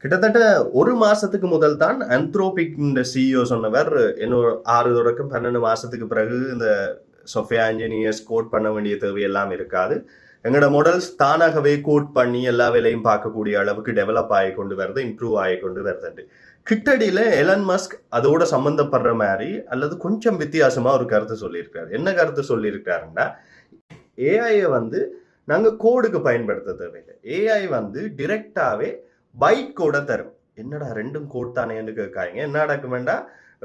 கிட்டத்தட்ட ஒரு மாசத்துக்கு முதல் தான் Anthropic இந்த சிஇஓ சொன்னவர், இன்னும் 6 தொடக்கம் 12 மாசத்துக்கு பிறகு இந்த சொஃபியா இன்ஜினியர்ஸ் கோட் பண்ண வேண்டிய தேவையெல்லாம் இருக்காது. எங்களோட மாடல்ஸ் தானாகவே கோட் பண்ணி எல்லா வேலையும் பார்க்கக்கூடிய அளவுக்கு டெவலப் ஆகி கொண்டு வருது, இம்ப்ரூவ் ஆகி கொண்டு வருது. கிட்டடியில எலன் மஸ்க் அதோட சம்பந்தப்படுற மாதிரி அல்லது கொஞ்சம் வித்தியாசமா ஒரு கருத்து சொல்லியிருக்காரு. என்ன கருத்து சொல்லியிருக்காருன்னா, ஏஐயை வந்து நாங்க கோடுக்கு பயன்படுத்த தேவையில்லை. ஏஐ வந்து டிரெக்டாவே பைட் கோட தரும். என்னடா ரெண்டும் கோட் தானேன்னு கேட்காங்க. என்ன நடக்குமெண்டா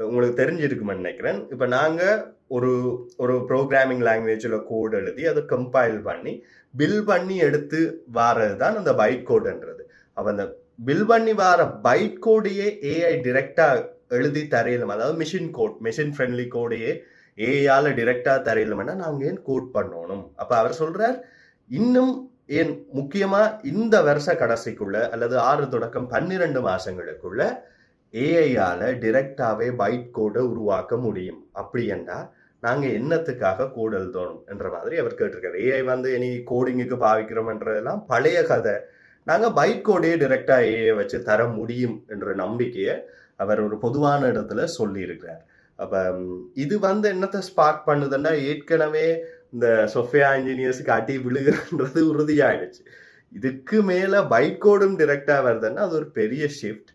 உங்களுக்கு தெரிஞ்சிருக்குமென்னு நினைக்கிறேன். இப்போ நாங்க ஒரு ஒரு ப்ரோக்ராமிங் லாங்குவேஜில் கோட் எழுதி அதை கம்பைல் பண்ணி பில் பண்ணி எடுத்து வாரது தான் அந்த பைட் கோடுன்றது. அப்போ அந்த பில் பண்ணி வார பைட் கோடையே ஏஐ டிரெக்டா எழுதி தரையிலும், அதாவது மிஷின் கோட், மிஷின் ஃப்ரெண்ட்லி கோடையே ஏஐயால டிரெக்டா தரையிலும்னா நாங்க ஏன் கோட் பண்ணணும்? அப்ப அவர் சொல்றார், இன்னும் ஏன் முக்கியமா இந்த வருஷ கடைசிக்குள்ள அல்லது 6 தொடக்கம் 12 மாசங்களுக்குள்ள ஏஐயால டிரெக்டாவே பைட் கோடை உருவாக்க முடியும். அப்படி என்றா நாங்க என்னத்துக்காக கோட் எழுதணும் என்ற மாதிரி அவர் கேட்டிருக்காரு. ஏஐ வந்து இனி கோடிங்குக்கு பாவிக்கிறோம்ன்றதெல்லாம் பழைய கதை. நாங்க பைட் கோடையே டிரெக்டா ஏஐ வச்சு தர முடியும் என்ற நம்பிக்கையை அவர் ஒரு பொதுவான இடத்துல சொல்லி இருக்கிறார். அப்ப இது வந்து என்னத்தை ஸ்பார்க் பண்ணுதுன்னா, ஏற்கனவே இந்த சொஃபியா இன்ஜினியர்ஸுக்கு அடி விழுகுன்றது உறுதியாயிடுச்சு. இதுக்கு மேல பைட் கோடும் டிரெக்டா வருதுன்னா அது ஒரு பெரிய ஷிஃப்ட்.